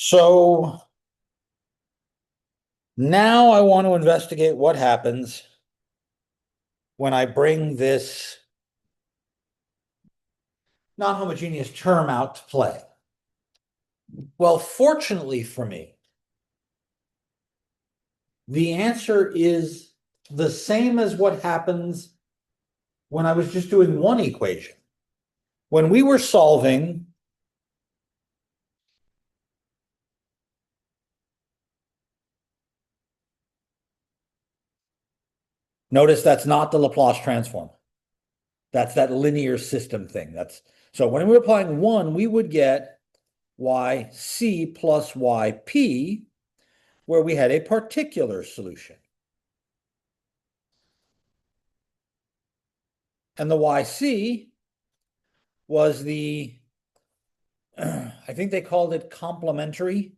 So now I want to investigate what happens when I bring this non-homogeneous term out to play. Well, fortunately for me, the answer is the same as what happens when I was just doing one equation. When we were solving notice that's not the Laplace transform. That's that linear system thing. So when we were applying one, we would get yc plus yp, where we had a particular solution. And the YC was I think they called it complementary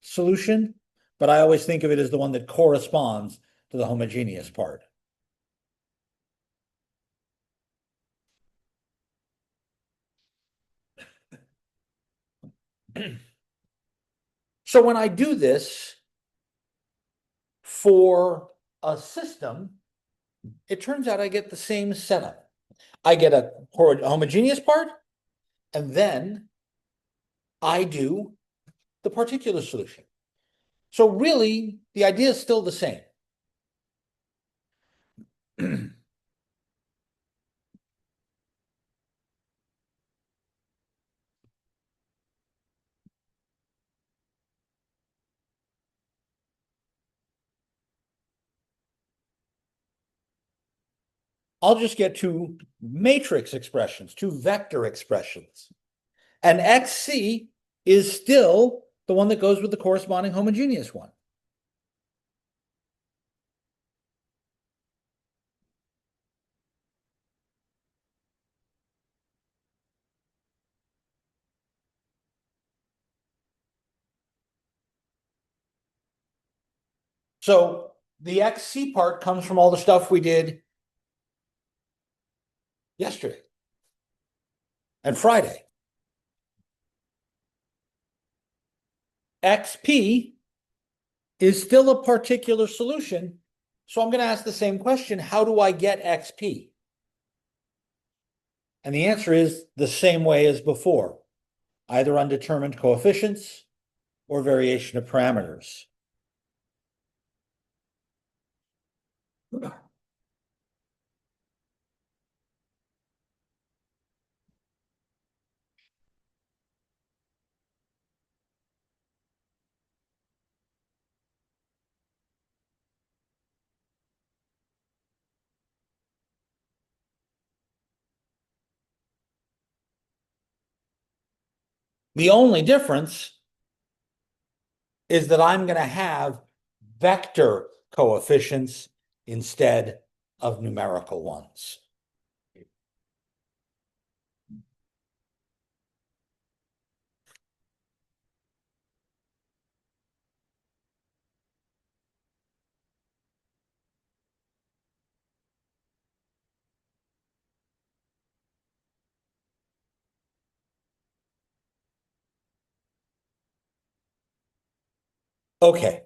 solution, but I always think of it as the one that corresponds to the homogeneous part. So when I do this for a system, it turns out I get the same setup. I get a homogeneous part, and then I do the particular solution. So really, the idea is still the same. I'll just get two matrix expressions, two vector expressions. And XC is still the one that goes with the corresponding homogeneous one. So the XC part comes from all the stuff we did yesterday and Friday. XP is still a particular solution. So I'm going to ask the same question. How do I get XP? And the answer is the same way as before, either undetermined coefficients or variation of parameters. The only difference is that I'm going to have vector coefficients instead of numerical ones. Okay.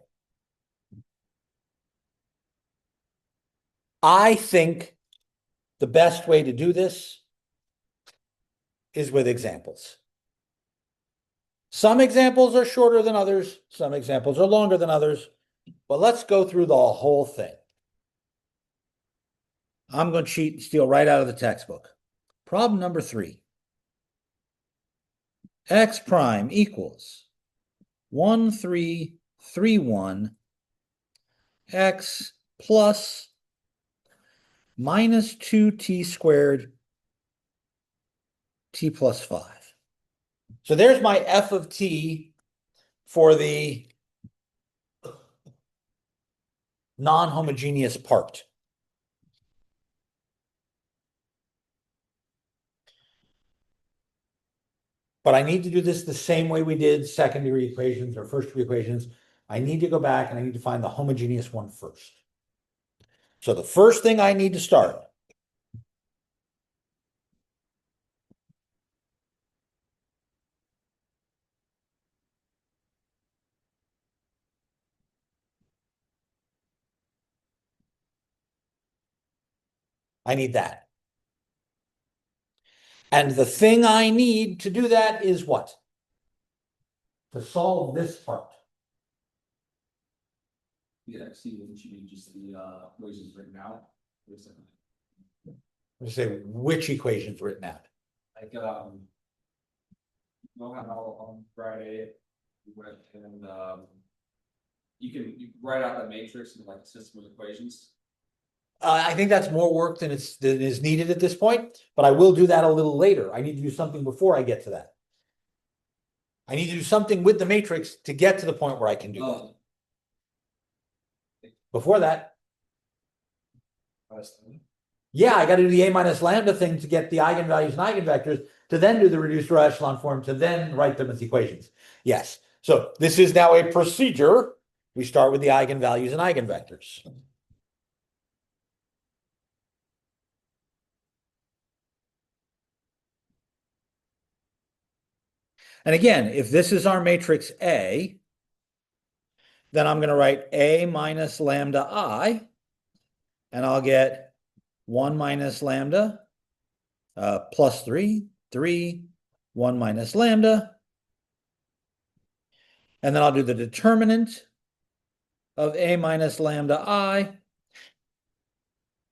I think the best way to do this is with examples. Some examples are shorter than others. Some examples are longer than others. But let's go through the whole thing. I'm going to cheat and steal right out of the textbook. Problem number 3. X prime equals 1, 3, 3, 1, X plus minus 2t squared t plus 5. So there's my f of t for the non-homogeneous part. But I need to do this the same way we did second-degree equations or first-degree equations. I need to go back and I need to find the homogeneous one first. So the first thing I need to start I need that. And the thing I need to do that is what? To solve this part. Yeah, see, it should be just the equations written out. Let's say which equation's written out. Like know how on Friday we went and you write out the matrix and like a system of equations. I think that's more work than is needed at this point, but I will do that a little later. I need to do something before I get to that. I need to do something with the matrix to get to the point where I can do that. Before that, yeah, I got to do the A minus lambda thing to get the eigenvalues and eigenvectors, to then do the reduced row echelon form, to then write them as equations. Yes. So this is now a procedure. We start with the eigenvalues and eigenvectors. And again, if this is our matrix A, then I'm going to write A minus lambda I, and I'll get 1 minus lambda plus 3, 1 minus lambda. And then I'll do the determinant of A minus lambda I,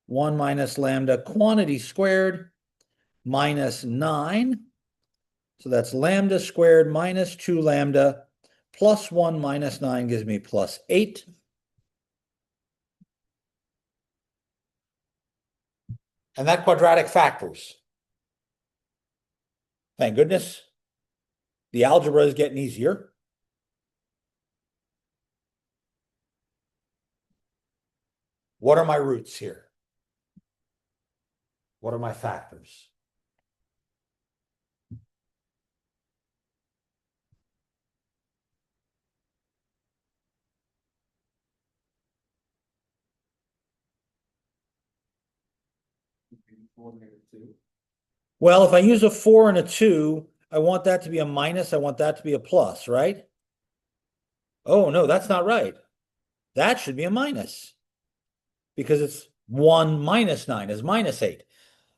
1 minus lambda quantity squared minus 9. So that's lambda squared minus 2 lambda plus 1 minus 9 gives me plus 8. And that quadratic factors. Thank goodness. The algebra is getting easier. What are my roots here? What are my factors? Well, if I use a 4 and a 2, I want that to be a minus. I want that to be a plus, right? Oh, no, that's not right. That should be a minus because it's 1 minus 9 is minus 8.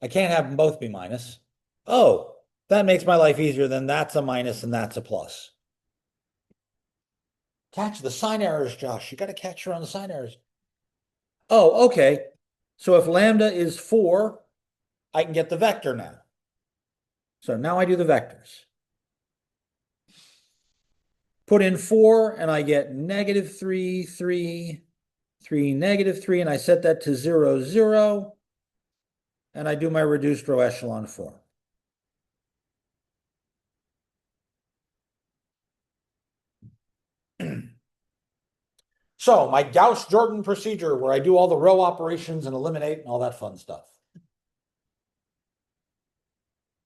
I can't have them both be minus. Oh, that makes my life easier. Then that's a minus and that's a plus. Catch the sign errors, Josh. You got to catch her on the sign errors. Oh, okay. So if lambda is 4, I can get the vector now. So now I do the vectors. Put in 4 and I get negative 3, 3, 3, negative 3, and I set that to 0, 0. And I do my reduced row echelon form. So my Gauss-Jordan procedure where I do all the row operations and eliminate and all that fun stuff.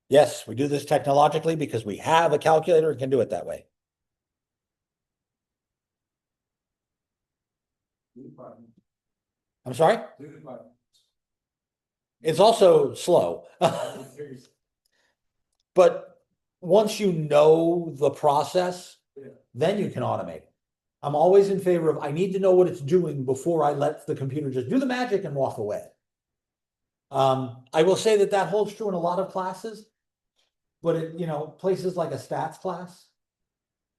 Yes, we do this technologically because we have a calculator and can do it that way. I'm sorry? It's also slow. But once you know the process, then you can automate. I'm always in favor of, I need to know what it's doing before I let the computer just do the magic and walk away. I will say that that holds true in a lot of classes, but places like a stats class,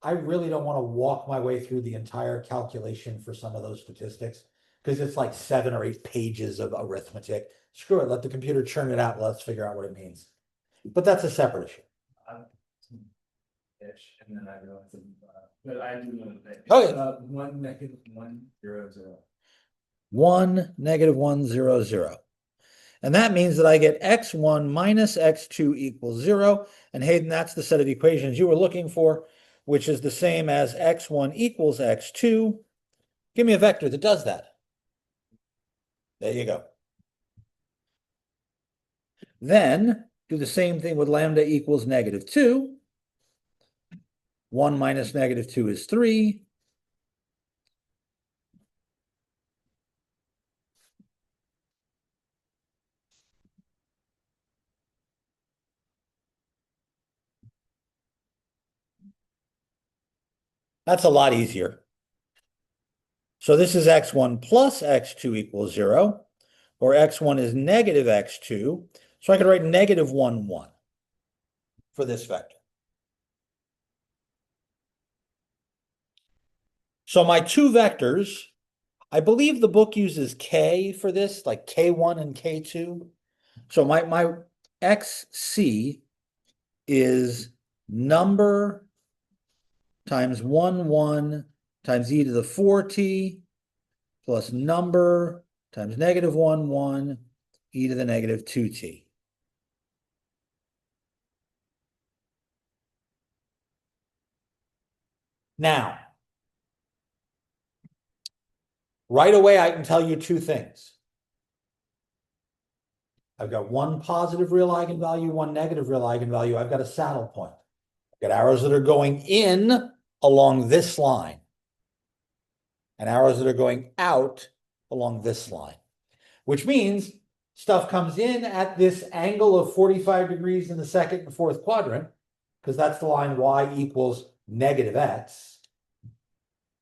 I really don't want to walk my way through the entire calculation for some of those statistics because it's like 7 or 8 pages of arithmetic. Screw it, let the computer churn it out. Let's figure out what it means. But that's a separate issue. And then I realized, but I do know that. Oh, yeah. 1 negative 1 0 0. 1 negative 1 0 0. And that means that I get x1 minus x2 equals 0. And Hayden, that's the set of equations you were looking for, which is the same as x1 equals x2. Give me a vector that does that. There you go. Then do the same thing with lambda equals negative 2. 1 minus negative 2 is 3. That's a lot easier. So this is x1 plus x2 equals 0. or x1 is negative x2. So I could write negative 1, 1 for this vector. So my two vectors, I believe the book uses K for this, like K1 and K2. So my XC is number times 1, 1 times e to the 4t plus number times negative 1, 1 e to the negative 2t. Now, right away, I can tell you two things. I've got one positive real eigenvalue, one negative real eigenvalue. I've got a saddle point. I've got arrows that are going in along this line and arrows that are going out along this line, which means stuff comes in at this angle of 45 degrees in the second and fourth quadrant, because that's the line y equals negative x.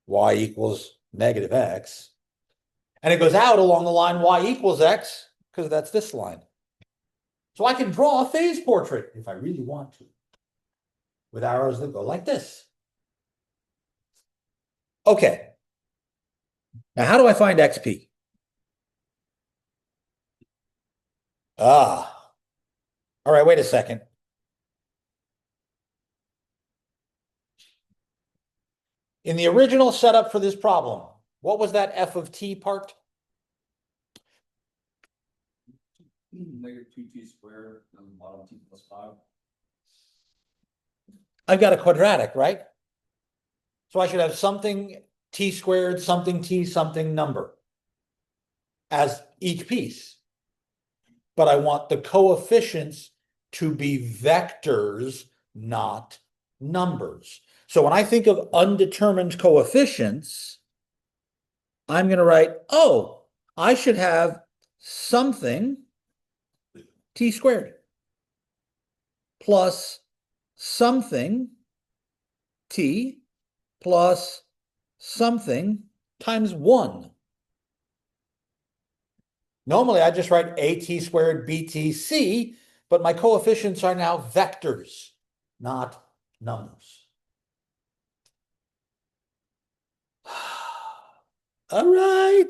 Y equals negative x. And it goes out along the line y equals x, because that's this line. So I can draw a phase portrait if I really want to, with arrows that go like this. Okay. Now, how do I find xp? All right, wait a second. In the original setup for this problem, what was that f of t part? Negative 2t squared and bottom t plus 5. I've got a quadratic, right? So I should have something t squared, something t, something number as each piece. But I want the coefficients to be vectors, not numbers. So when I think of undetermined coefficients, I'm going to write, oh, I should have something t squared plus something t plus something times 1. Normally, I just write at squared btc, but my coefficients are now vectors, not numbers. All right.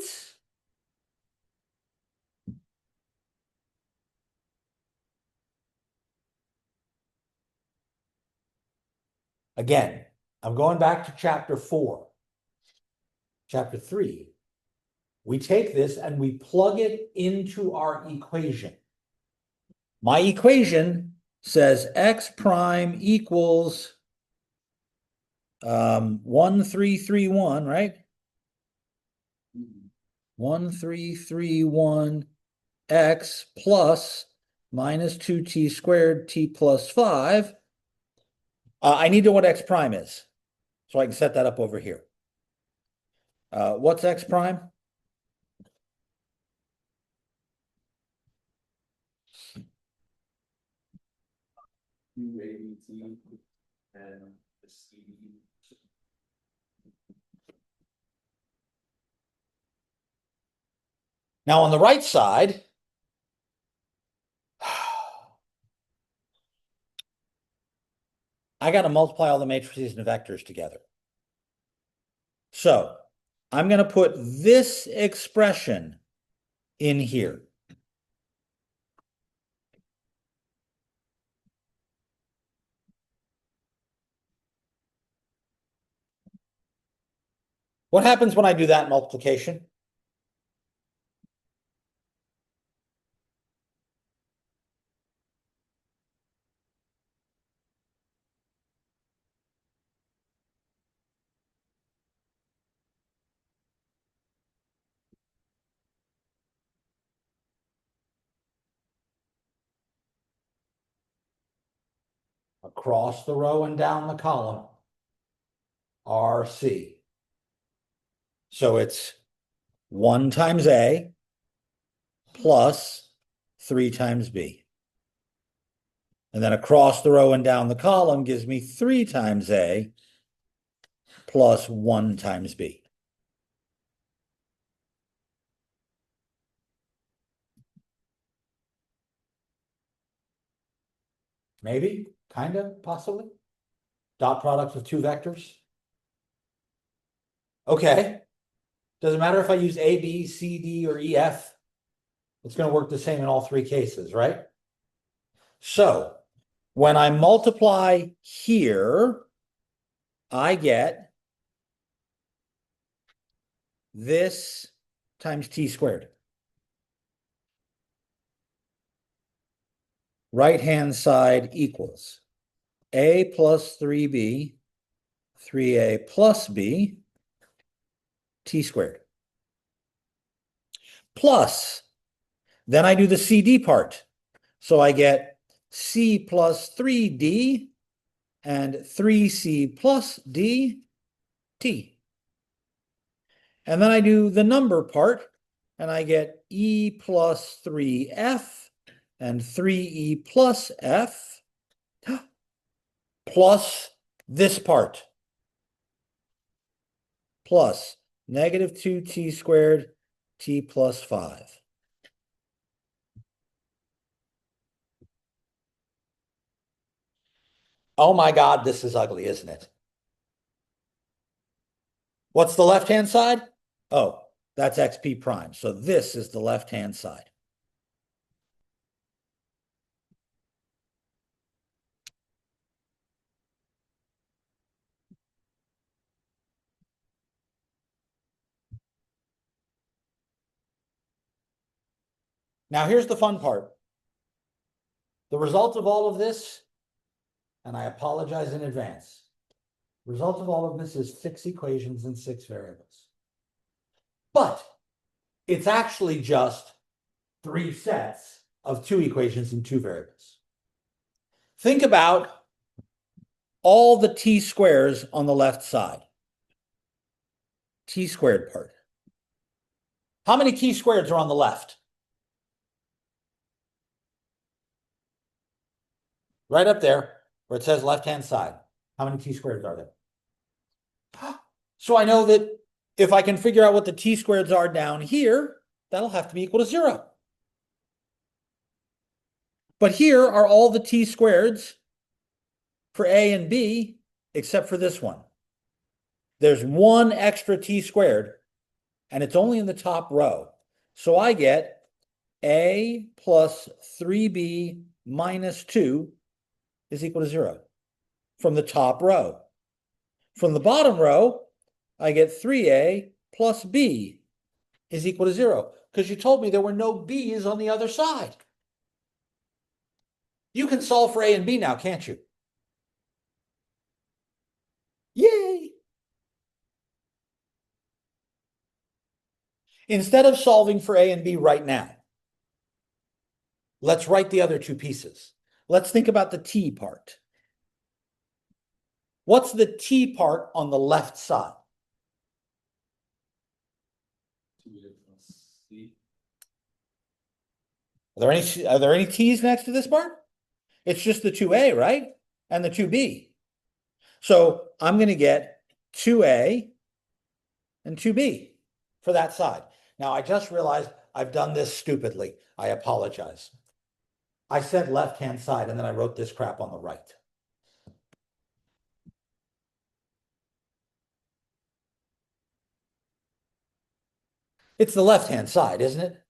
Again, I'm going back to chapter 4. Chapter 3. We take this and we plug it into our equation. My equation says x prime equals 1331, right? 1331 x plus minus 2t squared t plus 5. I need to know what x prime is, so I can set that up over here. What's x prime? UABT and the C. Now on the right side, I got to multiply all the matrices and vectors together. So I'm going to put this expression in here. What happens when I do that multiplication? Across the row and down the column, RC. So it's 1 times A plus 3 times B. And then across the row and down the column gives me 3 times A plus 1 times B. Maybe, kind of, possibly. Dot products with two vectors. Okay. Doesn't matter if I use A, B, C, D, or E, F. It's going to work the same in all three cases, right? So when I multiply here, I get this times t squared. Right-hand side equals A plus 3B, 3A plus B, t squared. Plus, then I do the CD part. So I get C plus 3D and 3C plus D, T. And then I do the number part, and I get E plus 3F and 3E plus F plus this part plus negative 2t squared t plus 5. Oh my God, this is ugly, isn't it? What's the left-hand side? Oh, that's xp prime. So this is the left-hand side. Now here's the fun part. The result of all of this, and I apologize in advance, the result of all of this is 6 equations and 6 variables. But it's actually just 3 sets of 2 equations and 2 variables. Think about all the t squares on the left side. T squared part. How many t squareds are on the left? Right up there where it says left-hand side. How many t squareds are there? So I know that if I can figure out what the t squareds are down here, that'll have to be equal to 0. But here are all the t squareds for A and B, except for this one. There's one extra t squared, and it's only in the top row. So I get A plus 3B minus 2 is equal to 0 from the top row. From the bottom row, I get 3A plus B is equal to 0 because you told me there were no B's on the other side. You can solve for A and B now, can't you? Yay! Instead of solving for A and B right now, let's write the other 2 pieces. Let's think about the T part. What's the T part on the left side? 2A plus C. Are there any T's next to this part? It's just the 2A, right? And the 2B. So I'm going to get 2A and 2B for that side. Now, I just realized I've done this stupidly. I apologize. I said left-hand side, and then I wrote this crap on the right. It's the left-hand side, isn't it?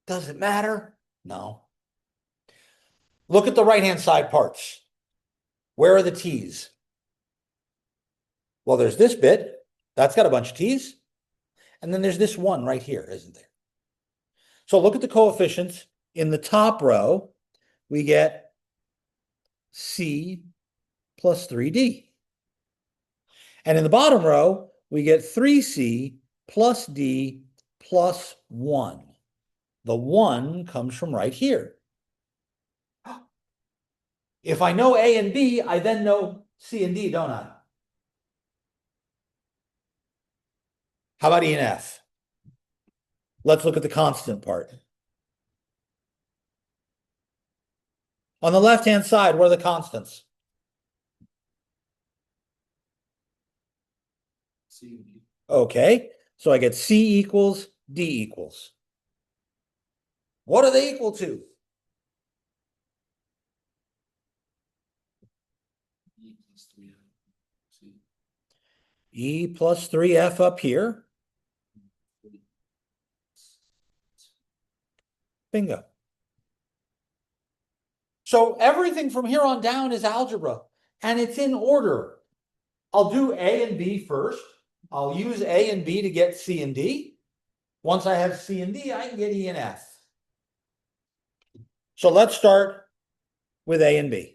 Does it matter? No. Look at the right-hand side parts. Where are the T's? Well, there's this bit. That's got a bunch of T's. And then there's this one right here, isn't there? So look at the coefficients. In the top row, we get C plus 3D. And in the bottom row, we get 3C plus D plus 1. The 1 comes from right here. If I know A and B, I then know C and D, don't I? How about E and F? Let's look at the constant part. On the left-hand side, what are the constants? C and D. Okay, so I get C equals D equals. What are they equal to? E plus 3F up here. Bingo. So everything from here on down is algebra, and it's in order. I'll do A and B first. I'll use A and B to get C and D. Once I have C and D, I can get E and F. So let's start with A and B.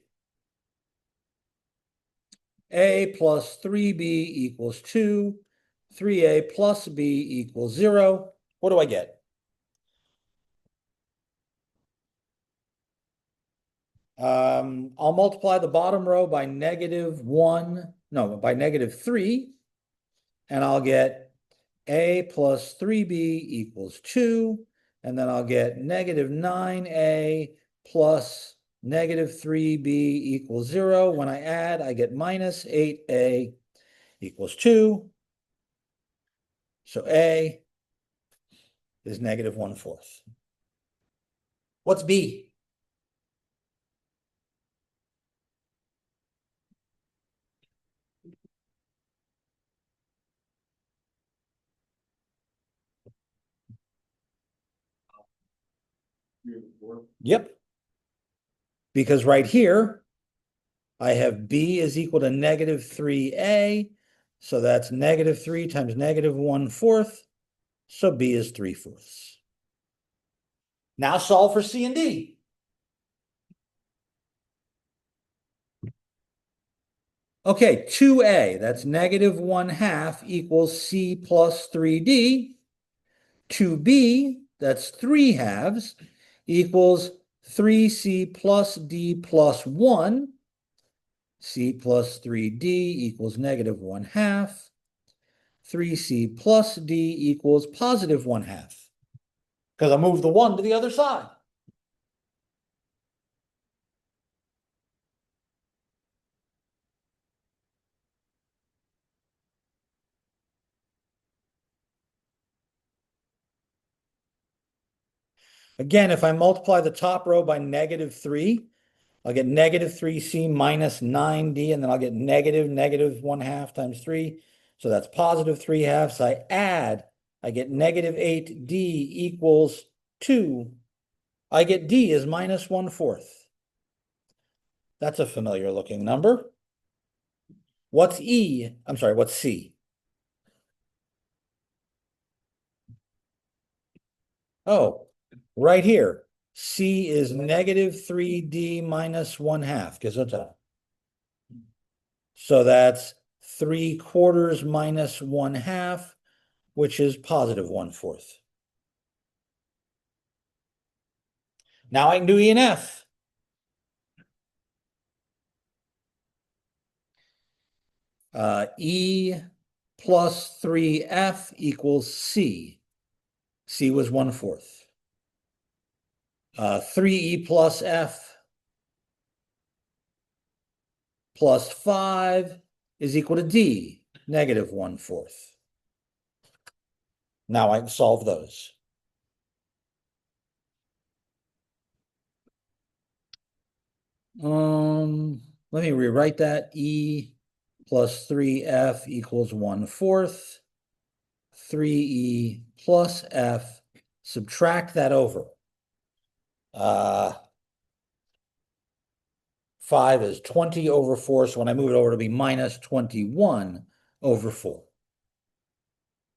A plus 3B equals 2. 3A plus B equals 0. What do I get? I'll multiply the bottom row by negative 3, and I'll get A plus 3B equals 2, and then I'll get negative 9A plus negative 3B equals 0. When I add, I get minus 8A equals 2. So A is negative 1/4. What's B? Yep. Because right here, I have B is equal to negative 3A. So that's negative 3 times negative 1/4. So B is 3/4. Now solve for C and D. Okay, 2A, that's negative 1/2 equals C plus 3D. 2B, that's 3/2 equals 3C plus D plus 1. C plus 3D equals negative 1/2. 3C plus D equals positive 1/2. Because I moved the 1 to the other side. Again, if I multiply the top row by negative 3, I'll get negative 3C minus 9D, and then I'll get negative 1/2 times 3. So that's positive 3/2. I add, I get negative 8D equals 2. I get D is minus 1/4. That's a familiar looking number. What's E? I'm sorry, what's C? Oh, right here. C is negative 3D minus 1/2, because that's a. So that's 3/4 minus 1/2, which is positive 1/4. Now I can do E and F. E plus 3F equals C. C was 1/4. 3E plus F plus 5 is equal to D, negative 1/4. Now I can solve those. Let me rewrite that. E plus 3F equals 1/4. 3E plus F, subtract that over. 5 is 20 over 4, so when I move it over, it'll be minus 21 over 4.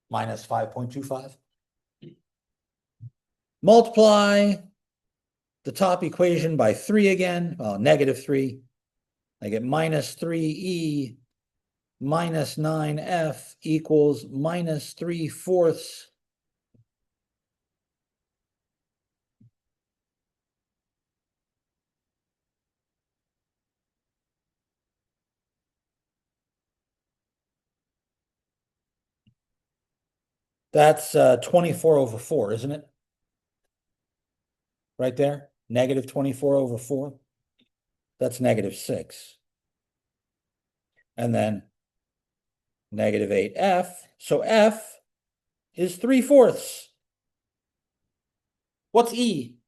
Minus 5.25. Multiply the top equation by 3 again, negative 3. I get minus 3E minus 9F equals minus 3/4. That's 24 over 4, isn't it? Right there, negative 24 over 4. That's negative 6. And then negative 8F. So F is 3/4. What's E?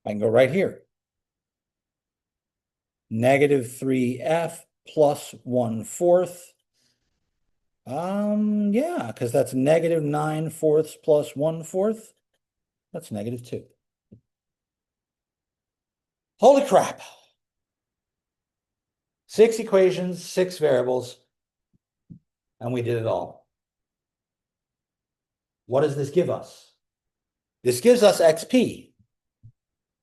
I can go right here. Negative 3f plus 1/4. Yeah, because that's negative 9/4 plus 1/4. That's negative 2. Holy crap. 6 equations, 6 variables, and we did it all. What does this give us? This gives us xp.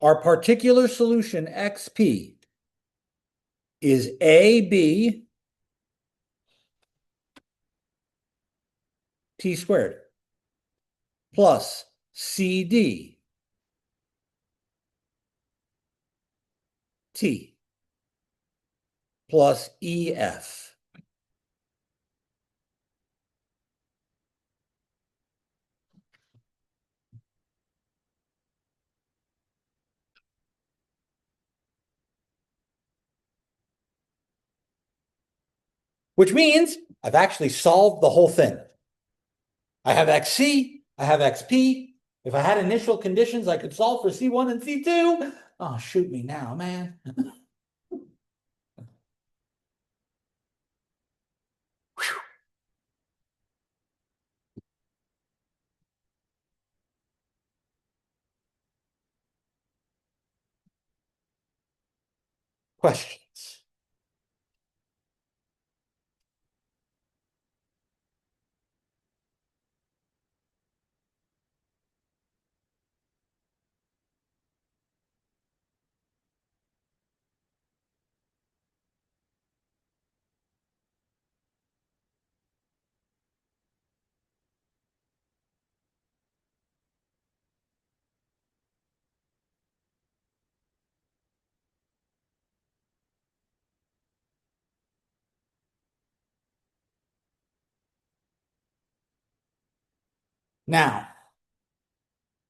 Our particular solution, xp, is AB t squared plus CD t plus EF. Which means I've actually solved the whole thing. I have XC, I have XP. If I had initial conditions, I could solve for C1 and C2. Oh, shoot me now, man. Questions? Now,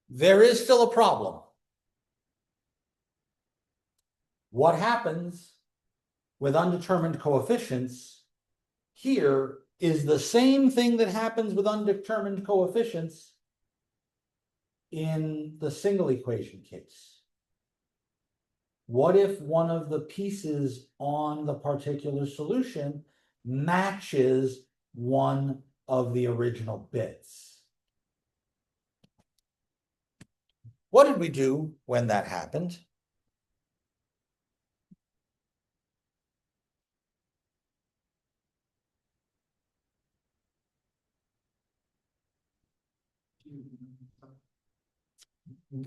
there is still a problem. What happens with undetermined coefficients here is the same thing that happens with undetermined coefficients in the single equation case. What if one of the pieces on the particular solution matches one of the original bits? What did we do when that happened?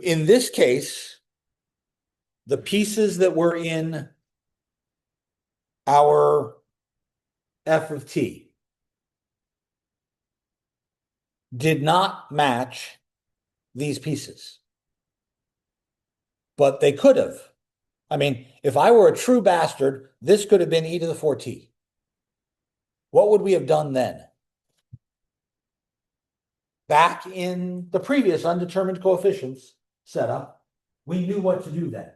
In this case, the pieces that were in our f of t did not match these pieces, but they could have. I mean, if I were a true bastard, this could have been e to the 4t. What would we have done then? Back in the previous undetermined coefficients setup, we knew what to do then.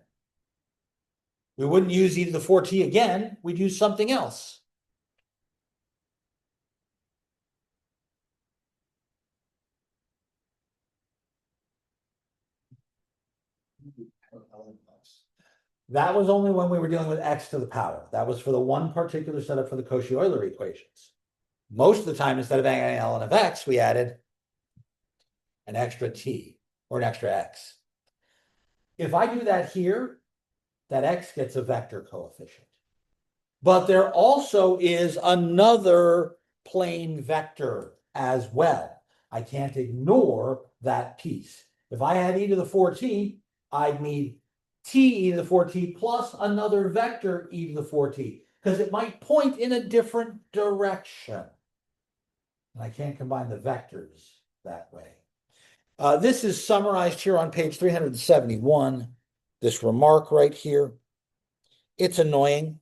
We wouldn't use e to the 4t again. We'd use something else. That was only when we were dealing with x to the power. That was for the one particular setup for the Cauchy-Euler equations. Most of the time, instead of adding an ln of x, we added an extra t or an extra x. If I do that here, that x gets a vector coefficient. But there also is another plane vector as well. I can't ignore that piece. If I had e to the 4t, I'd need t e to the 4t plus another vector e to the 4t, because it might point in a different direction. And I can't combine the vectors that way. This is summarized here on page 371, this remark right here. It's annoying.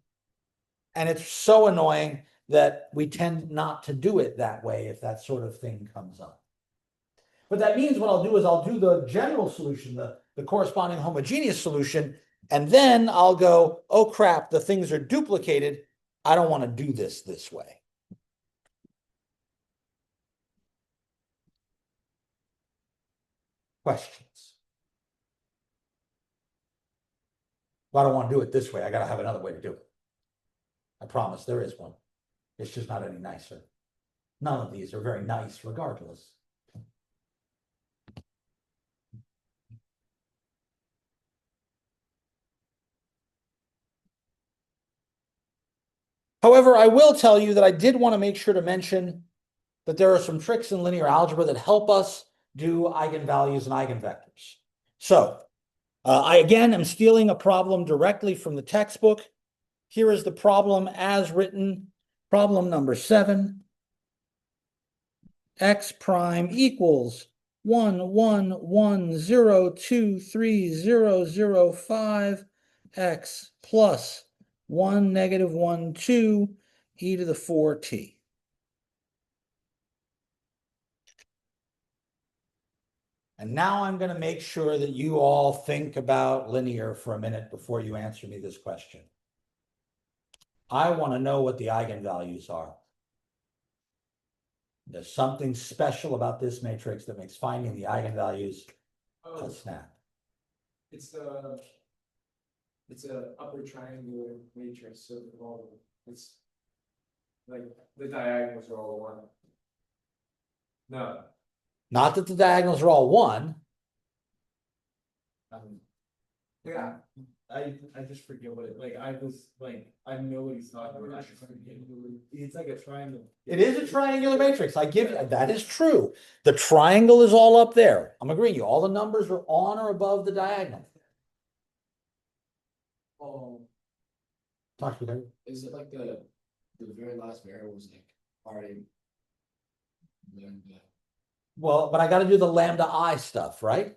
And it's so annoying that we tend not to do it that way if that sort of thing comes up. But that means what I'll do is I'll do the general solution, the corresponding homogeneous solution, and then I'll go, oh crap, the things are duplicated. I don't want to do this way. Questions? Well, I don't want to do it this way. I gotta have another way to do it. I promise there is one. It's just not any nicer. None of these are very nice regardless. However, I will tell you that I did want to make sure to mention that there are some tricks in linear algebra that help us do eigenvalues and eigenvectors. So I again am stealing a problem directly from the textbook. Here is the problem as written. Problem number 7. X prime equals 1, 1, 1, 0, 2, 3, 0, 0, 5 x plus 1, -1, 2 e to the 4t. And now I'm going to make sure that you all think about linear for a minute before you answer me this question. I want to know what the eigenvalues are. There's something special about this matrix that makes finding the eigenvalues a snap. It's a upper triangular matrix, so it's like the diagonals are all one. No. Not that the diagonals are all one. Yeah, I just forget what it, like, I was like, I know what he's talking about. I just forget. It's like a triangle. It is a triangular matrix. I give you that is true. The triangle is all up there. I'm agreeing you. All the numbers are on or above the diagonal. Oh, Talk to me. Is it like the very last variable was like already lambda? Well, but I got to do the lambda I stuff, right?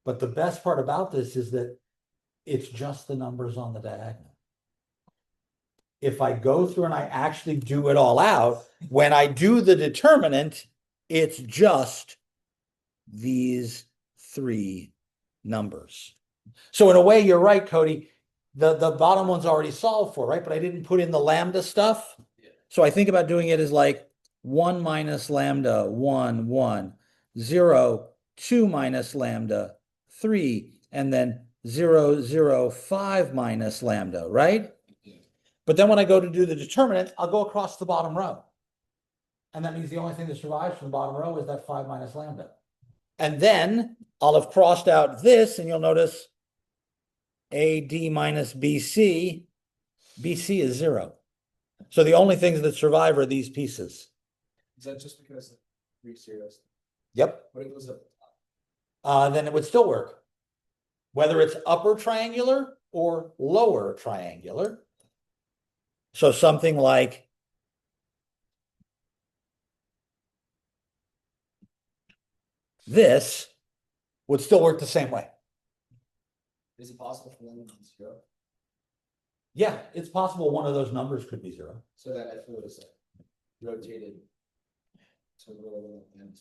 But the best part about this is that it's just the numbers on the diagonal. If I go through and I actually do it all out, when I do the determinant, it's just these 3 numbers. So in a way, you're right, Cody. The bottom one's already solved for, right? But I didn't put in the lambda stuff. Yeah. So I think about doing it as like 1 minus lambda, 1, 1, 0, 2 minus lambda, 3, and then 0, 0, 5 minus lambda, right? Yeah. But then when I go to do the determinant, I'll go across the bottom row. And that means the only thing that survives from the bottom row is that 5 minus lambda. And then I'll have crossed out this, and you'll notice AD minus BC. BC is 0. So the only things that survive are these pieces. Is that just because of 3 zeros? Yep. What if it was a Then it would still work. Whether it's upper triangular or lower triangular. So something like this would still work the same way. is it possible for them to be 0? Yeah, it's possible one of those numbers could be 0. So that if it was like rotated to the little end,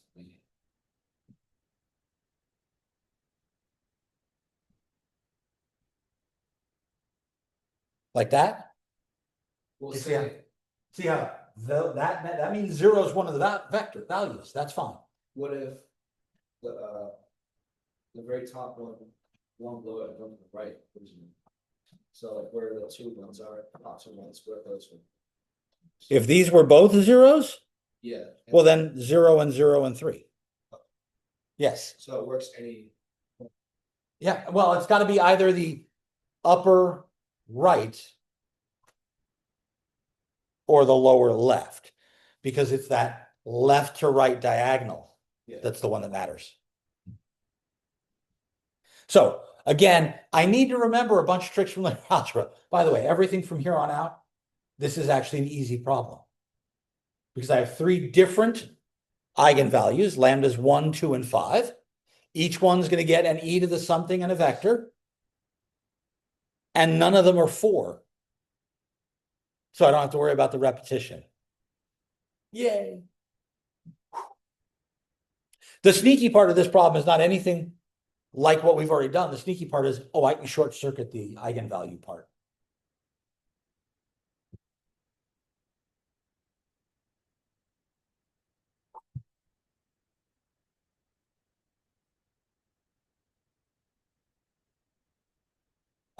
Like that. we'll You see say, See how that means 0 is one of the vector values. That's fine. what if the very top one below it and one to the right version? So like where the 2 ones are, opposite ones, where those are. If these were both zeros, Yeah. well then 0 and 0 and 3. Yes. So it works any. Yeah. Well, it's got to be either the upper right or the lower left, because it's that left to right diagonal. Yeah. That's the one that matters. So again, I need to remember a bunch of tricks from linear algebra. By the way, everything from here on out, this is actually an easy problem because I have 3 different eigenvalues, lambdas 1, 2, and 5. Each one's going to get an e to the something and a vector. And none of them are 4. So I don't have to worry about the repetition. Yay. The sneaky part of this problem is not anything like what we've already done. The sneaky part is, oh, I can short circuit the eigenvalue part.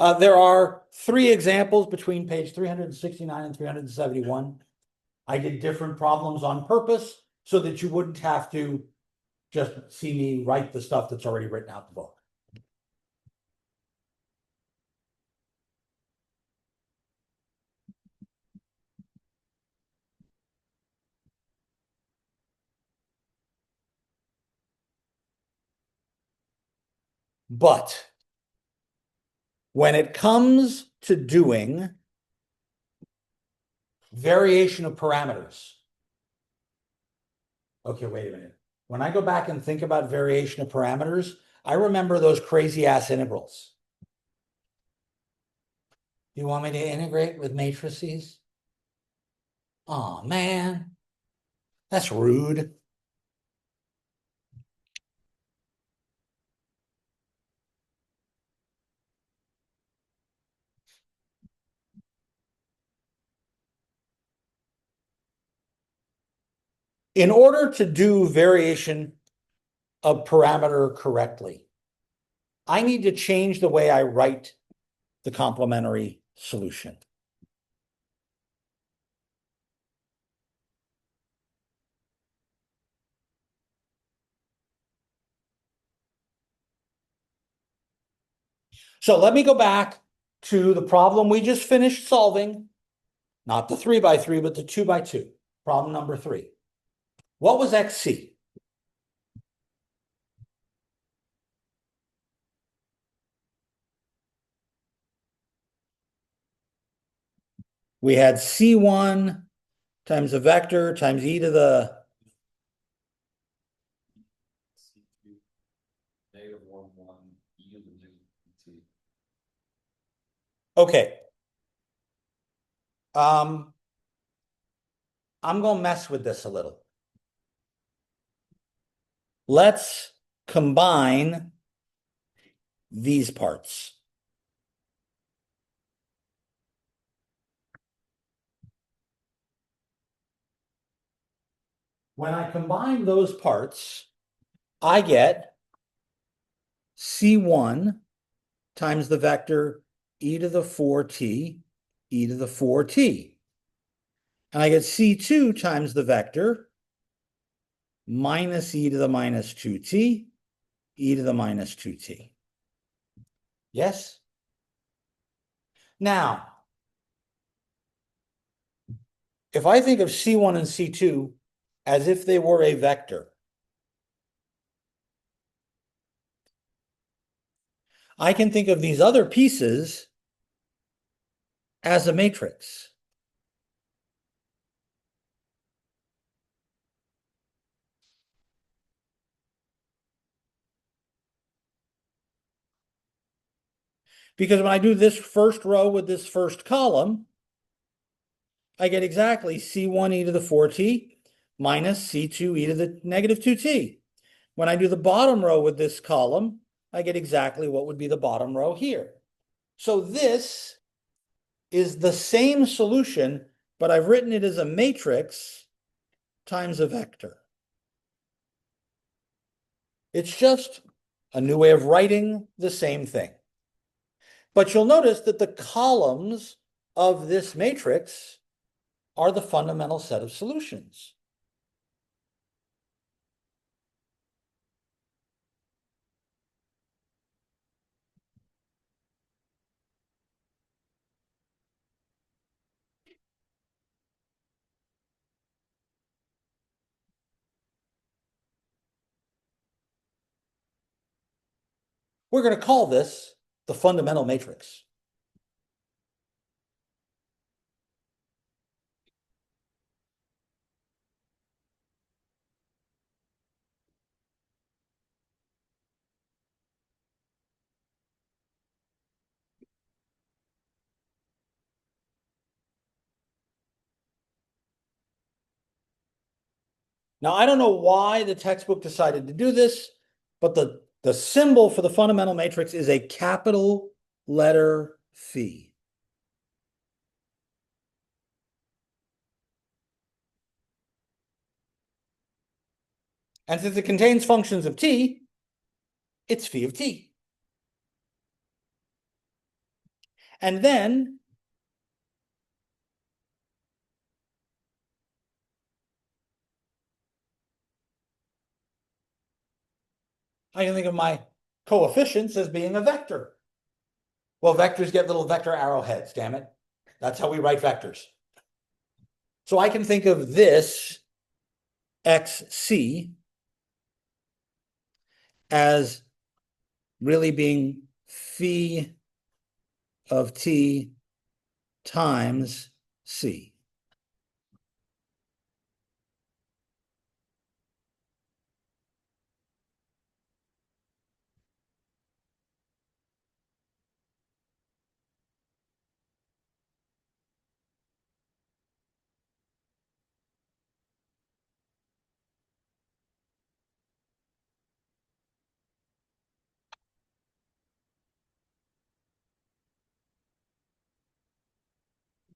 There are 3 examples between page 369 and 371. I did different problems on purpose so that you wouldn't have to just see me write the stuff that's already written out in the book. But when it comes to doing variation of parameters, okay, wait a minute. When I go back and think about variation of parameters, I remember those crazy ass integrals. You want me to integrate with matrices? Oh man, that's rude. In order to do variation of parameter correctly, I need to change the way I write the complementary solution. So let me go back to the problem we just finished solving, not the 3 by 3, but the 2 by 2, problem number 3. What was XC? We had C1 times a vector times e to the, -1, e to the -t. okay. I'm going to mess with this a little. Let's combine these parts. When I combine those parts, I get C1 times the vector e to the 4t, e to the 4t. And I get C2 times the vector minus e to the minus 2t, e to the minus 2t. Yes? Now, if I think of C1 and C2 as if they were a vector, I can think of these other pieces as a matrix. Because when I do this first row with this first column, I get exactly C1 e to the 4t minus C2 e to the negative 2t. When I do the bottom row with this column, I get exactly what would be the bottom row here. So this is the same solution, but I've written it as a matrix times a vector. It's just a new way of writing the same thing. But you'll notice that the columns of this matrix are the fundamental set of solutions. We're going to call this the fundamental matrix. Now, I don't know why the textbook decided to do this, but the symbol for the fundamental matrix is a capital letter phi. And since it contains functions of t, it's phi of t. And then I can think of my coefficients as being a vector. Well, vectors get little vector arrowheads, damn it. That's how we write vectors. So I can think of this xc as really being phi of t times c.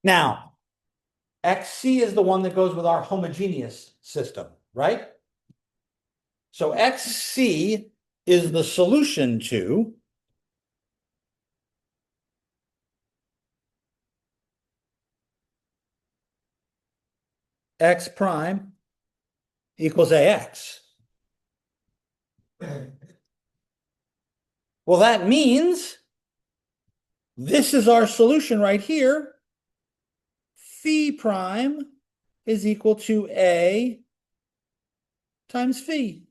Now, xc is the one that goes with our homogeneous system, right? So xc is the solution to x prime equals ax. Well, that means this is our solution right here. Phi prime is equal to a times phi.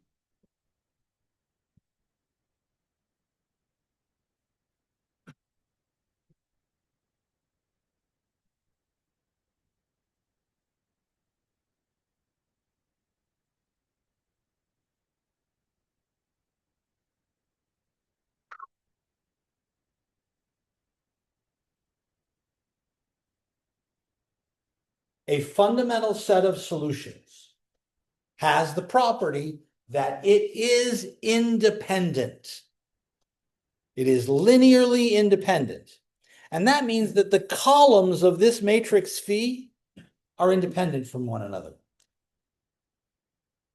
A fundamental set of solutions has the property that it is independent. It is linearly independent. And that means that the columns of this matrix phi are independent from one another.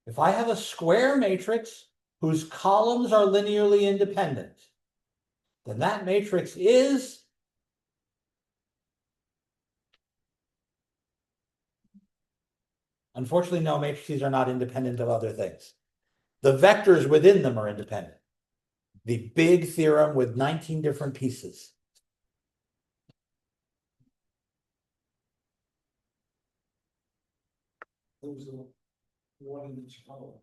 If I have a square matrix whose columns are linearly independent, then that matrix is unfortunately, no, matrices are not independent of other things. The vectors within them are independent. The big theorem with 19 different pieces. There's a one in each column.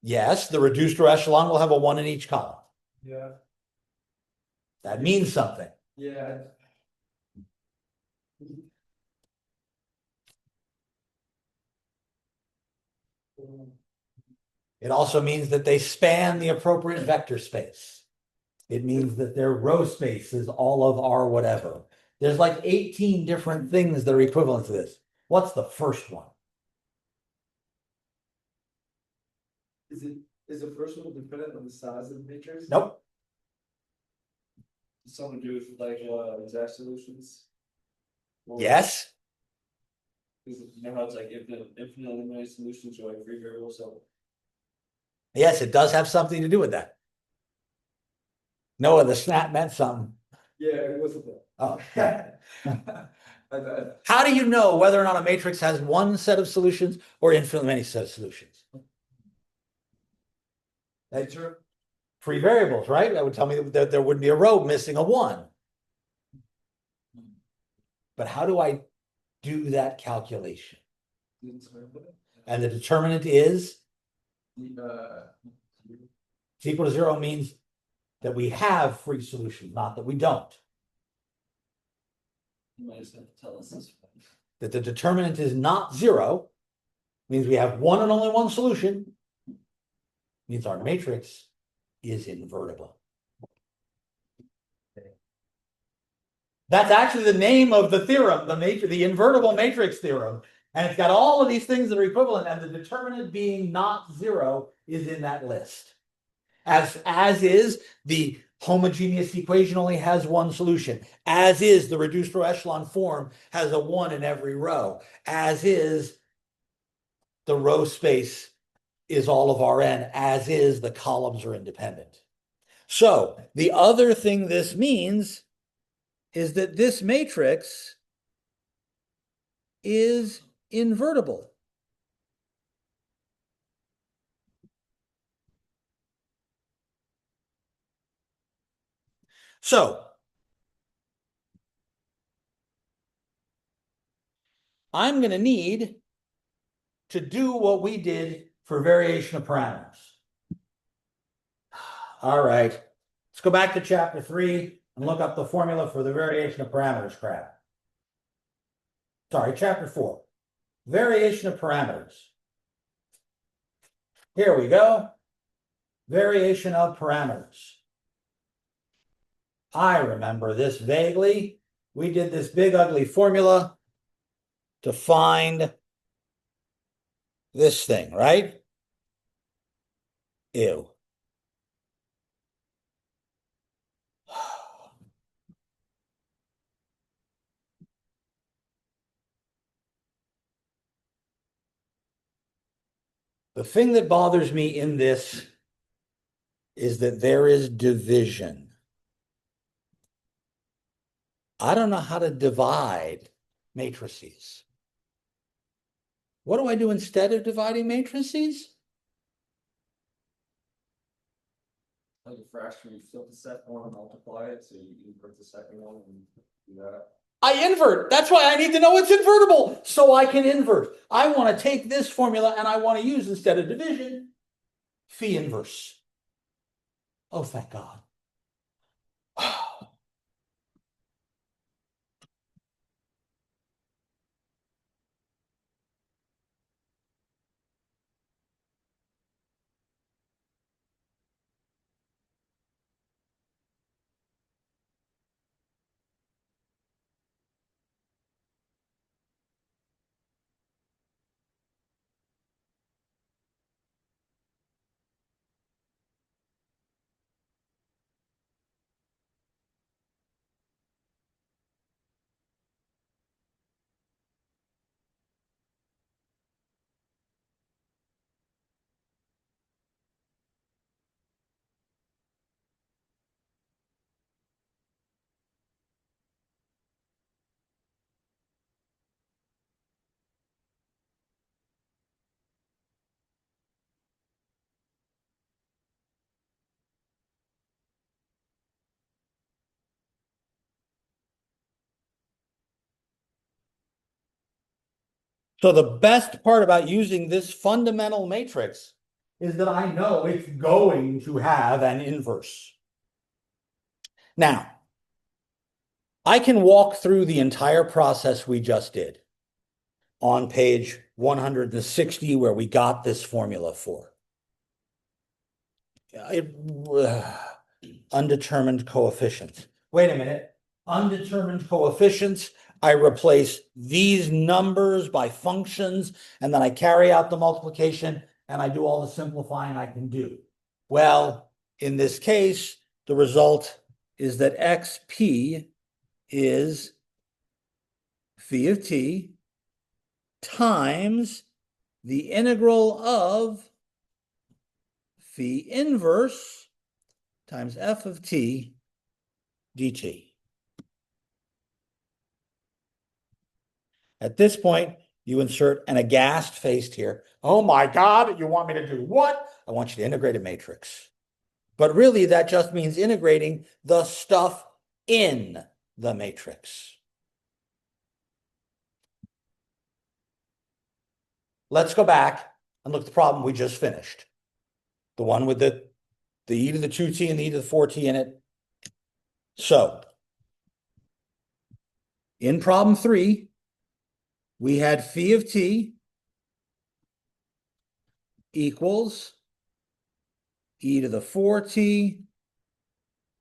Yes, the reduced row echelon will have a 1 in each column. Yeah, That means something. yeah. It also means that they span the appropriate vector space. It means that their row space is all of R whatever. There's like 18 different things that are equivalent to this. What's the first one? Is the first one dependent on the size of the matrix? Nope. Something to do with like exact solutions? Or- Yes. Is it, you know how it's like infinitely many solutions or like free variables, so. Yes, it does have something to do with that. Noah, the snap meant something. Yeah, it wasn't that. Oh, yeah. I- How do you know whether or not a matrix has one set of solutions or infinitely many set of solutions? That's free variables, right? That would tell me that there wouldn't be a row missing a 1. But how do I do that calculation? And the determinant is it's equal to 0 means that we have free solutions, not that we don't. You might just have to tell us this. That the determinant is not 0 means we have one and only one solution, means our matrix is invertible. That's actually the name of the theorem, the invertible matrix theorem. And it's got all of these things that are equivalent, and the determinant being not 0 is in that list. As is the homogeneous equation only has one solution. As is the reduced row echelon form has a 1 in every row. As is the row space is all of Rn. As is the columns are independent. So the other thing this means is that this matrix is invertible. So I'm going to need to do what we did for variation of parameters. All right, let's go back to chapter 3 and look up the formula for the variation of parameters crap. Sorry, chapter 4. Variation of parameters. Here we go. Variation of parameters. I remember this vaguely. We did this big ugly formula to find this thing, right? Ew. The thing that bothers me in this is that there is division. I don't know how to divide matrices. What do I do instead of dividing matrices? Like a fraction, you flip the second one and multiply it, so you invert the second one and do that. I invert. That's why I need to know it's invertible, so I can invert. I want to take this formula and I want to use, instead of division, phi inverse. Oh, thank God. So the best part about using this fundamental matrix is that I know it's going to have an inverse. Now, I can walk through the entire process we just did on page 160, where we got this formula for. Undetermined coefficients. Wait a minute. Undetermined coefficients. I replace these numbers by functions, and then I carry out the multiplication, and I do all the simplifying I can do. Well, in this case, the result is that xp is phi of t times the integral of phi inverse times f of t dt. At this point, you insert an aghast face here. Oh my God, you want me to do what? I want you to integrate a matrix. But really, that just means integrating the stuff in the matrix. Let's go back and look at the problem we just finished. The one with the e to the 2t and the e to the 4t in it. So, in problem 3, we had phi of t equals e to the 4t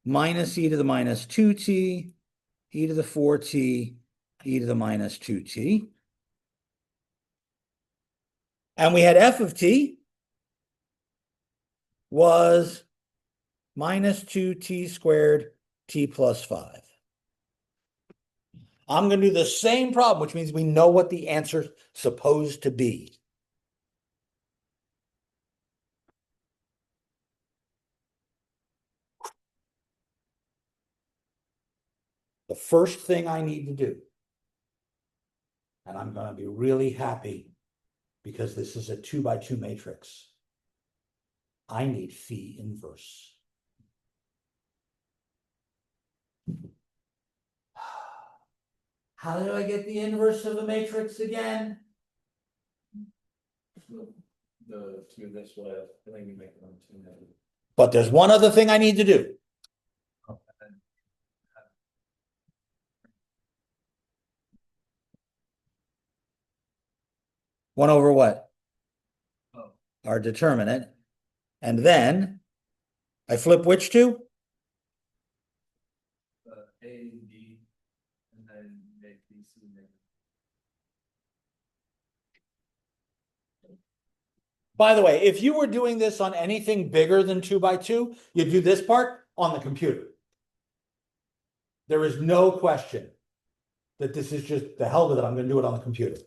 minus e to the minus 2t, e to the 4t, e to the minus 2t. And we had f of t was minus 2t squared t plus 5. I'm going to do the same problem, which means we know what the answer's supposed to be. the first thing I need to do, and I'm going to be really happy because this is a 2x2 matrix, I need phi inverse. How do I get the inverse of a matrix again? The two this way, I think you make them two negative. But there's one other thing I need to do. One over what? Oh. Our determinant. And then I flip which two? A and B, and then make B, C, negative. By the way, if you were doing this on anything bigger than 2x2, you'd do this part on the computer. There is no question that this is just the hell with it. I'm going to do it on the computer.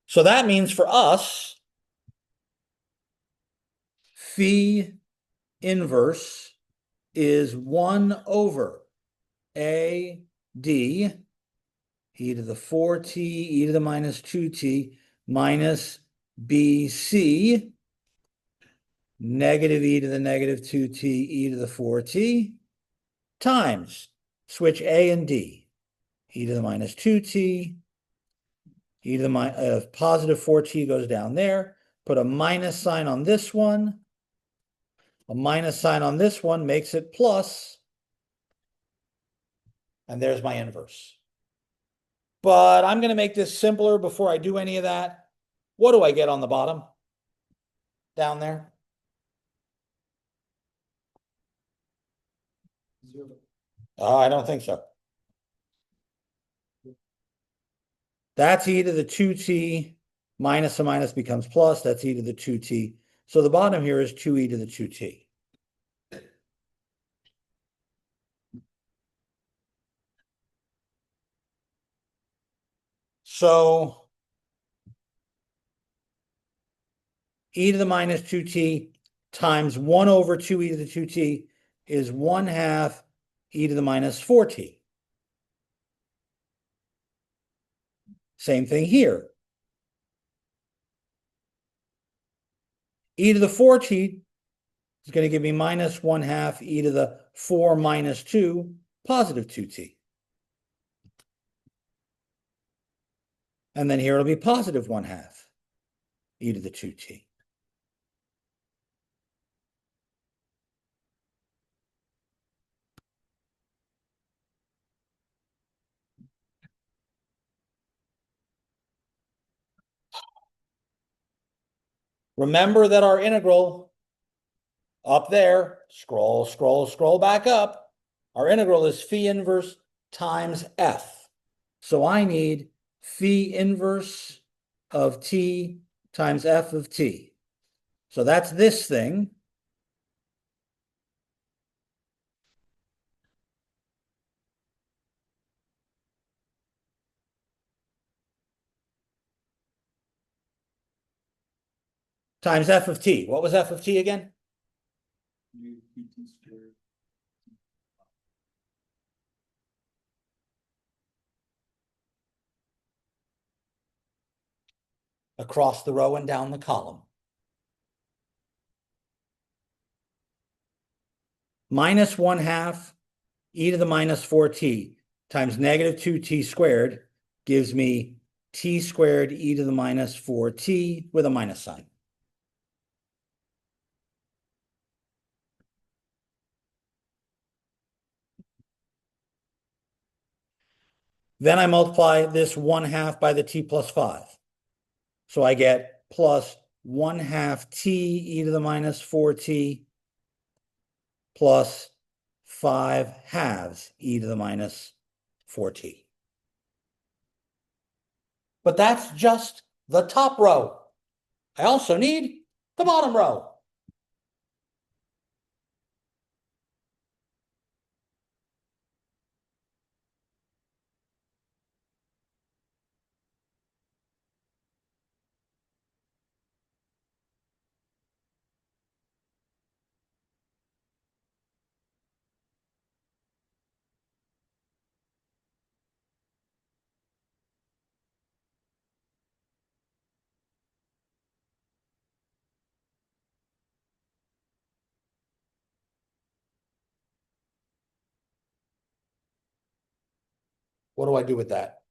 So that means for us, phi inverse is 1 over a d e to the 4t e to the minus 2t minus bc negative e to the negative 2t e to the 4t times switch a and d e to the minus 2t e to the positive 4t goes down there. Put a minus sign on this one. A minus sign on this one makes it plus. And there's my inverse. But I'm going to make this simpler before I do any of that. What do I get on the bottom? Down there? Zero. I don't think so. That's e to the 2t minus a minus becomes plus. That's e to the 2t. So the bottom here is 2e to the 2t. So e to the minus 2t times 1 over 2e to the 2t is 1/2 e to the minus 4t. Same thing here. E to the 4t is going to give me minus 1/2 e to the 4 minus 2, positive 2t. And then here it'll be positive 1/2 e to the 2t. Remember that our integral up there, scroll back up. Our integral is phi inverse times f. So I need phi inverse of t times f of t. So that's this thing. Times f of t. What was f of t again? U, QT squared. Across the row and down the column. Minus 1/2 e to the minus 4t times negative 2t squared gives me t squared e to the minus 4t with a minus sign. Then I multiply this 1/2 by the t plus 5. So I get plus 1/2 t e to the minus 4t plus 5/2 e to the minus 4t. But that's just the top row. I also need the bottom row. What do I do with that?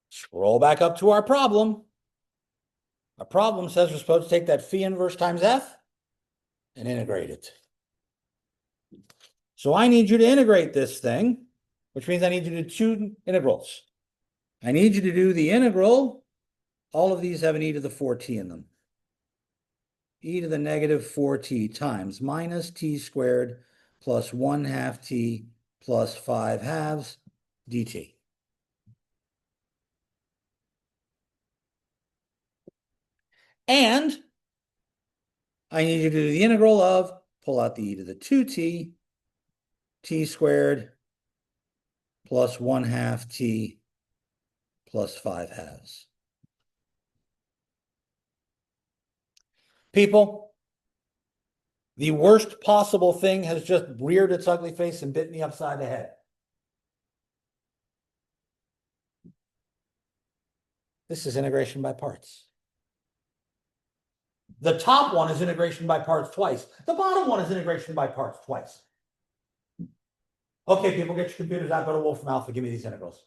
Scroll back up to our problem. Our problem says we're supposed to take that phi inverse times f and integrate it. So I need you to integrate this thing, which means I need you to do two integrals. I need you to do the integral. All of these have an e to the 4t in them. E to the negative 4t times minus t squared plus 1/2 t plus 5/2 dt. And I need you to do the integral of, pull out the e to the 2t, t squared plus 1/2 t plus 5/2. People, the worst possible thing has just reared its ugly face and bit me upside the head. This is integration by parts. The top one is integration by parts twice. The bottom one is integration by parts twice. Okay, people, get your computers out, go to Wolfram Alpha, give me these integrals.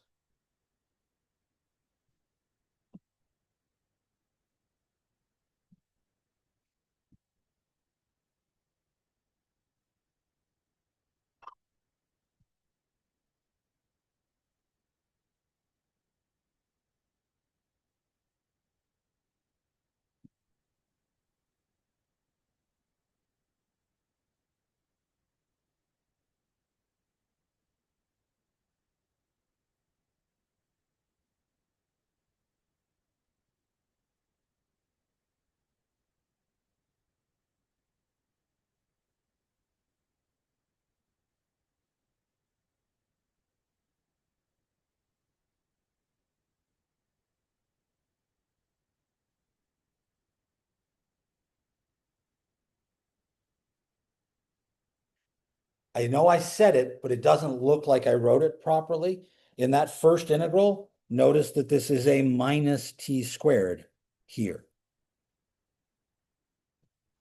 I know I said it, but it doesn't look like I wrote it properly. In that first integral, notice that this is a minus t squared here.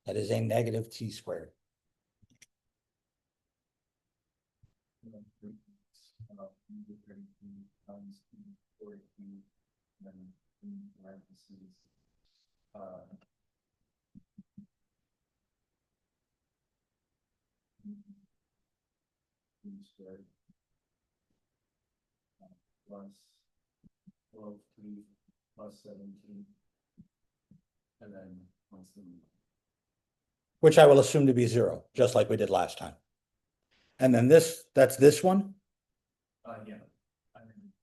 That is a negative t squared. Plus 12t plus 17. And then constant. Which I will assume to be 0, just like we did last time. And then this, that's this one? Yeah. I mean,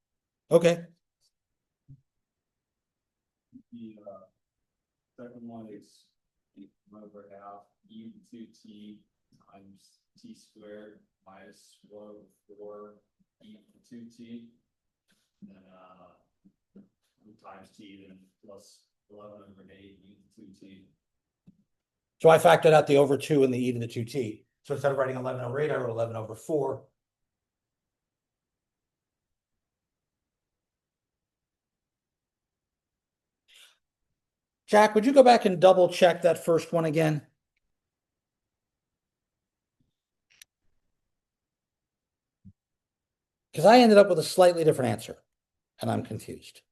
Okay. the second one is 1/2 e to 2t times t squared minus 1/4 e to 2t. And then times t, then plus 11/8 e to 2t. So I factored out the over 2 and the e to the 2t. So instead of writing 11/8, I wrote 11/4. Jack, would you go back and double check that first one again? Because I ended up with a slightly different answer, and I'm confused.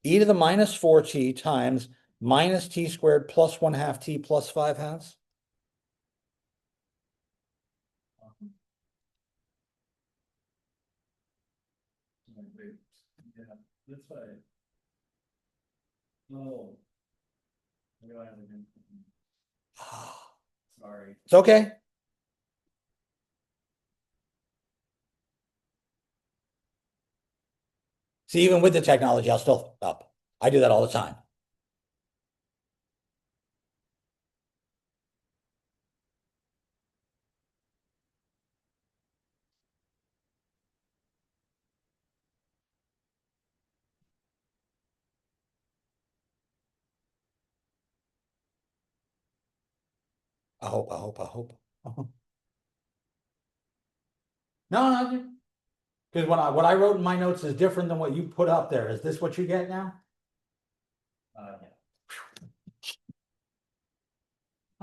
E to the minus 4t times minus t squared plus 1/2 t plus 5/2. Yeah, that's right. No. Sorry. It's okay. See, even with the technology, I'll still up. I do that all the time. I hope. No. Because what I wrote in my notes is different than what you put up there. Is this what you get now? Yeah.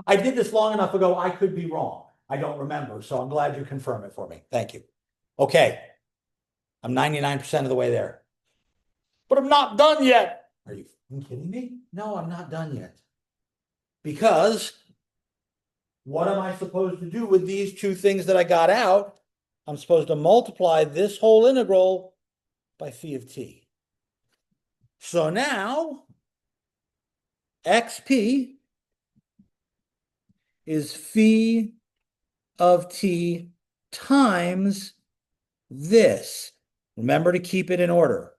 I did this long enough ago, I could be wrong. I don't remember, so I'm glad you confirmed it for me. Thank you. Okay. I'm 99% of the way there. But I'm not done yet. Are you kidding me? No, I'm not done yet. Because what am I supposed to do with these two things that I got out? I'm supposed to multiply this whole integral by phi of t. So now xp is phi of t times this. Remember to keep it in order.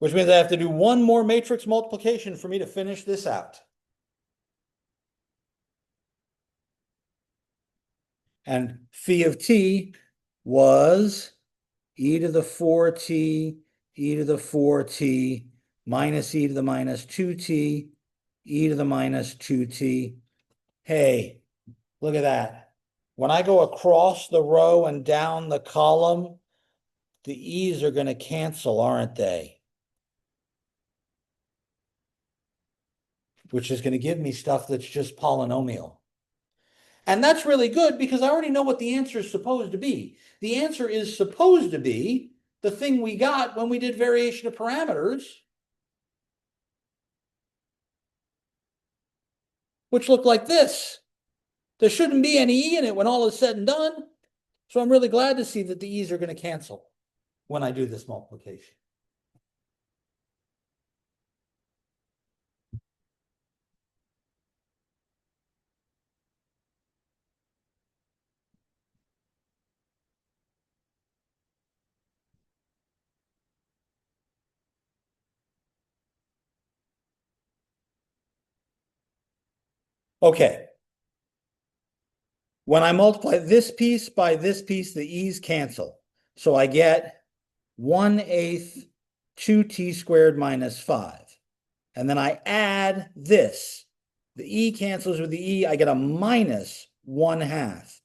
Which means I have to do one more matrix multiplication for me to finish this out. And phi of t was e to the 4t, e to the 4t, minus e to the minus 2t, e to the minus 2t. Hey, look at that. When I go across the row and down the column, the e's are going to cancel, aren't they? Which is going to give me stuff that's just polynomial. And that's really good because I already know what the answer is supposed to be. The answer is supposed to be the thing we got when we did variation of parameters, which looked like this. There shouldn't be any e in it when all is said and done. So I'm really glad to see that the e's are going to cancel when I do this multiplication. Okay. When I multiply this piece by this piece, the e's cancel. So I get 1/8 2t squared minus 5. And then I add this. The e cancels with the e. I get a minus 1/2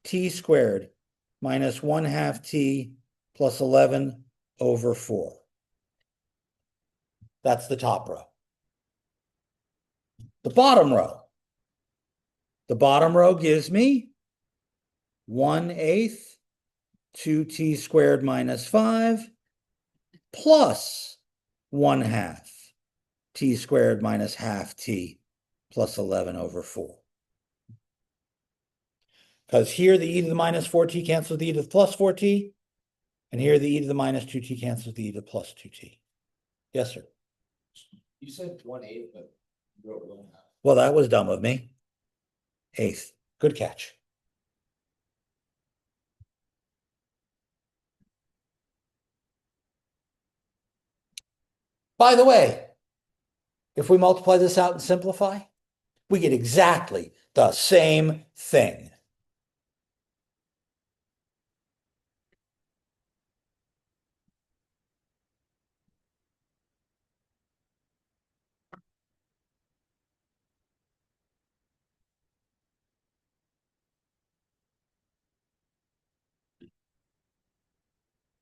t squared minus 1/2 t plus 11 over 4. That's the top row. The bottom row. The bottom row gives me 1/8 2t squared minus 5 plus 1/2 t squared minus half t plus 11 over 4. Because here the e to the minus 4t cancels the e to the plus 4t, and here the e to the minus 2t cancels the e to the plus 2t. Yes, sir. You said 1/8, but you wrote 1/2. Well, that was dumb of me. 1/8. Good catch. By the way, if we multiply this out and simplify, we get exactly the same thing.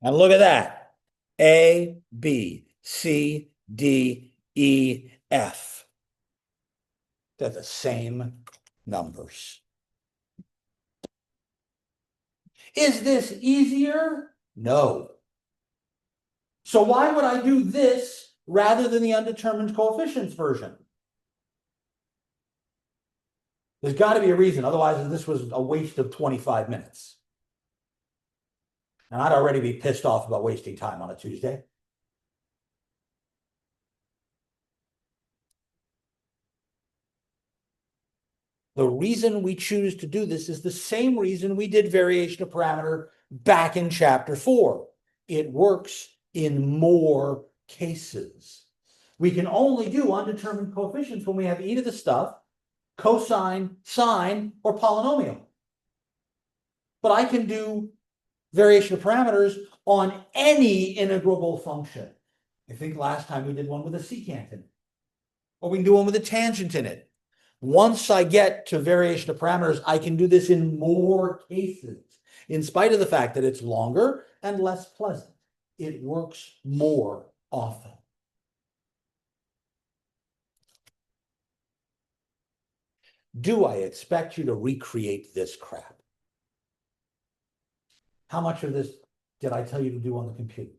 And look at that. A, B, C, D, E, F. They're the same numbers. Is this easier? No. So why would I do this rather than the undetermined coefficients version? There's got to be a reason. Otherwise, this was a waste of 25 minutes. And I'd already be pissed off about wasting time on a Tuesday. The reason we choose to do this is the same reason we did variation of parameter back in chapter 4. It works in more cases. We can only do undetermined coefficients when we have e to the stuff, cosine, sine, or polynomial. But I can do variation of parameters on any integrable function. I think last time we did one with a secant in it. Or we can do one with a tangent in it. Once I get to variation of parameters, I can do this in more cases, in spite of the fact that it's longer and less pleasant. It works more often. Do I expect you to recreate this crap? How much of this did I tell you to do on the computer?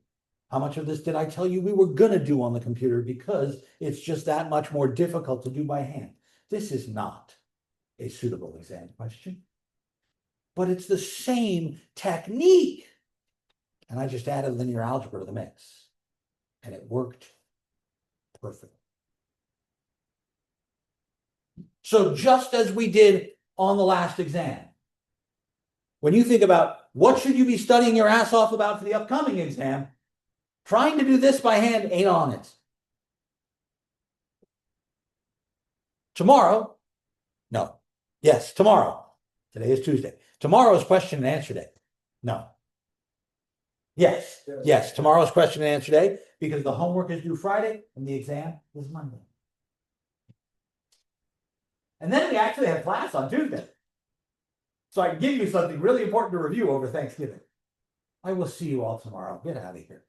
How much of this did I tell you we were going to do on the computer because it's just that much more difficult to do by hand? This is not a suitable exam question, but it's the same technique. And I just added linear algebra to the mix, and it worked perfect. So just as we did on the last exam, when you think about what should you be studying your ass off about for the upcoming exam, trying to do this by hand ain't on it. Tomorrow, no. Yes, tomorrow. Today is Tuesday. Tomorrow is question and answer day. No. Yes, tomorrow's question and answer day because the homework is due Friday and the exam is Monday. And then we actually have class on Tuesday. So I can give you something really important to review over Thanksgiving. I will see you all tomorrow. Get out of here.